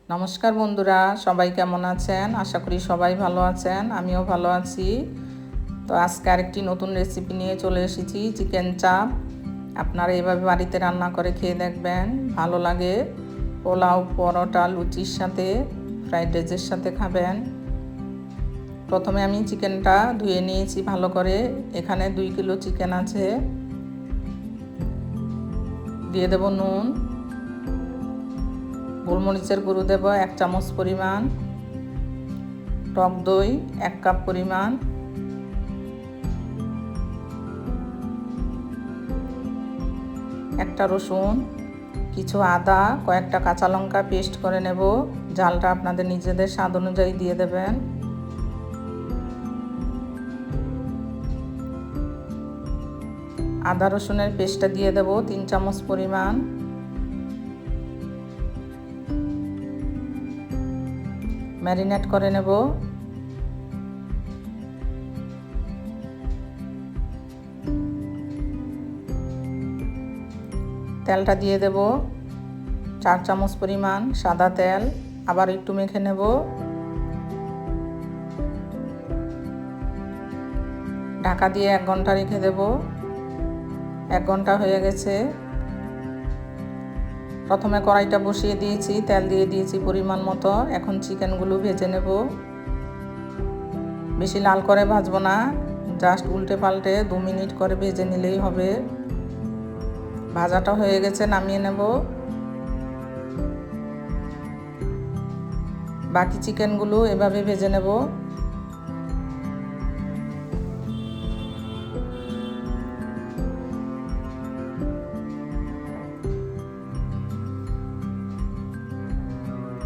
নমস্কার বন্ধুরা, সবাই কেমন আছেন? আশা করি সবাই ভালো আছেন, আমিও ভালো আছি। তো আজকে আরেকটি নতুন রেসিপি নিয়ে চলে এসেছি, চিকেন চাপ। আপনারা এভাবে বাড়িতে রান্না করে খেয়ে দেখবেন, ভালো লাগে। পোলাও, পরোটা, লুচির সাথে, ফ্রাইড রাইসের সাথে খাবেন। প্রথমে আমি চিকেনটা ধুয়ে নিয়েছি ভালো করে। এখানে 2 কিলো চিকেন আছে। দিয়ে দেব নুন, গোলমরিচের গুঁড়ো দেব 1 চামচ পরিমাণ, টক দই 1 কাপ পরিমাণ, একটা রসুন, কিছু আদা, কয়েকটা কাঁচা লঙ্কা পেস্ট করে নেব। ঝালটা আপনাদের নিজেদের স্বাদ অনুযায়ী দিয়ে দেবেন। আদা রসুনের পেস্টটা দিয়ে দেব 3 চামচ পরিমাণ। ম্যারিনেট করে নেব। তেলটা দিয়ে দেব 4 চামচ পরিমাণ সাদা তেল, আবার একটু মেখে নেব। ঢাকা দিয়ে 1 ঘন্টা রেখে দেব। 1 ঘন্টা হয়ে গেছে। প্রথমে কড়াইটা বসিয়ে দিয়েছি, তেল দিয়ে দিয়েছি পরিমাণ মতো। এখন চিকেনগুলো ভেজে নেব। বেশি লাল করে ভাজবো না, জাস্ট উল্টে পাল্টে 2 মিনিট করে ভেজে নিলেই হবে। ভাজাটা হয়ে গেছে, নামিয়ে নেব। বাকি চিকেনগুলো এভাবে ভেজে নেব।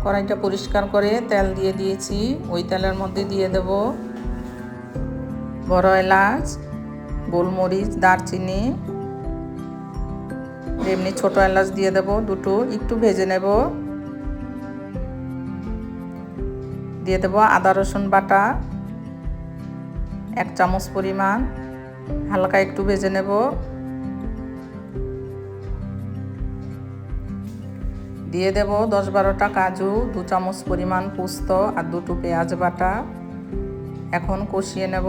কড়াইটা পরিষ্কার করে তেল দিয়ে দিয়েছি। ওই তেলের মধ্যে দিয়ে দেব বড় এলাচ, গোলমরিচ, দারচিনি, এমনি ছোট এলাচ দিয়ে দেব দুটো, একটু ভেজে নেব। দিয়ে দেব আদা রসুন বাটা 1 চামচ পরিমাণ, হালকা একটু ভেজে নেব। দিয়ে দেব 10-12টা কাজু, 2 চামচ পরিমাণ পোস্ত আর 2টো পেঁয়াজ বাটা। এখন কষিয়ে নেব।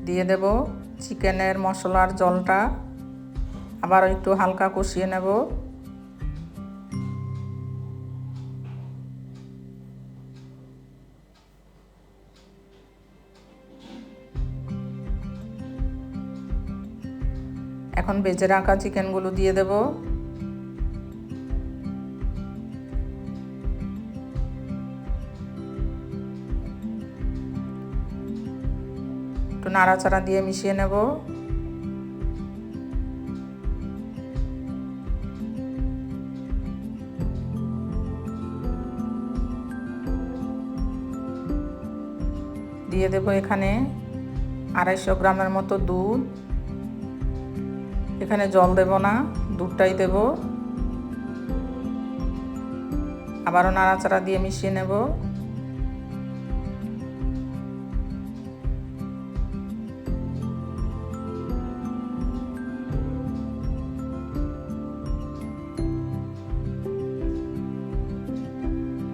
দিয়ে দেব চিকেনের মশলার জলটা, আবার একটু হালকা কষিয়ে নেব। এখন ভেজে রাখা চিকেনগুলো দিয়ে দেব। একটু নাড়াচাড়া দিয়ে মিশিয়ে নেব। দিয়ে দেব এখানে 250 গ্রামের মতো দুধ। এখানে জল দেব না, দুধটাই দেব। আবারও নাড়াচাড়া দিয়ে মিশিয়ে নেব।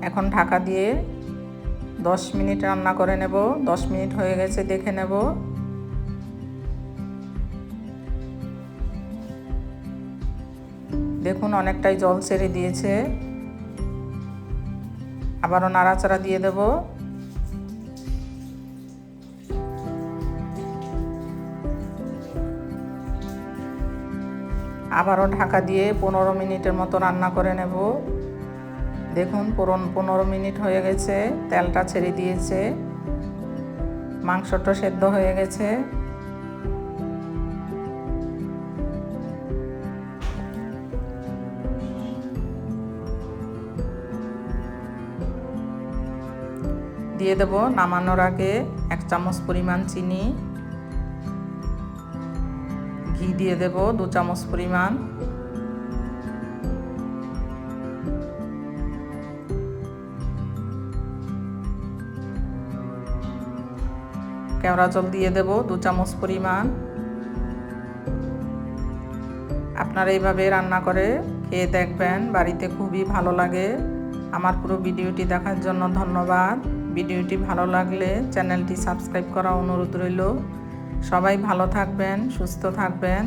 এখন ঢাকা দিয়ে 10 মিনিট রান্না করে নেব। 10 মিনিট হয়ে গেছে, দেখে নেব। দেখুন অনেকটাই জল ছেড়ে দিয়েছে। আবারও নাড়াচাড়া দিয়ে দেব। আবারও ঢাকা দিয়ে 15 মিনিটের মতো রান্না করে নেব। দেখুন 15 মিনিট হয়ে গেছে, তেলটা ছেড়ে দিয়েছে, মাংসটা সেদ্ধ হয়ে গেছে। দিয়ে দেব নামানোর আগে 1 চামচ পরিমাণ চিনি, ঘি দিয়ে দেব 2 চামচ পরিমাণ। কেওড়া জল দিয়ে দেব 2 চামচ পরিমাণ। আপনারা এইভাবে রান্না করে খেয়ে দেখবেন, বাড়িতে খুবই ভালো লাগে। আমার পুরো ভিডিওটি দেখার জন্য ধন্যবাদ। ভিডিওটি ভালো লাগলে চ্যানেলটি সাবস্ক্রাইব করা অনুরোধ রইল। সবাই ভালো থাকবেন, সুস্থ থাকবেন।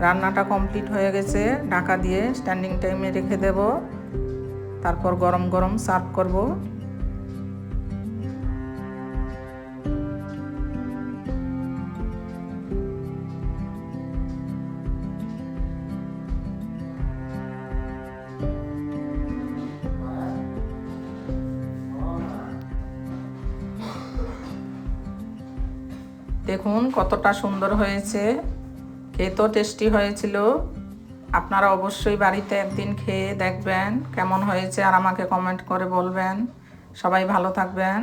রান্নাটা কমপ্লিট হয়ে গেছে, ঢাকা দিয়ে স্ট্যান্ডিং টাইমে রেখে দেব। তারপর গরম গরম সার্ভ করব। দেখুন কতটা সুন্দর হয়েছে, খেতেও টেস্টি হয়েছিল। আপনারা অবশ্যই বাড়িতে একদিন খেয়ে দেখবেন কেমন হয়েছে, আর আমাকে কমেন্ট করে বলবেন। সবাই ভালো থাকবেন।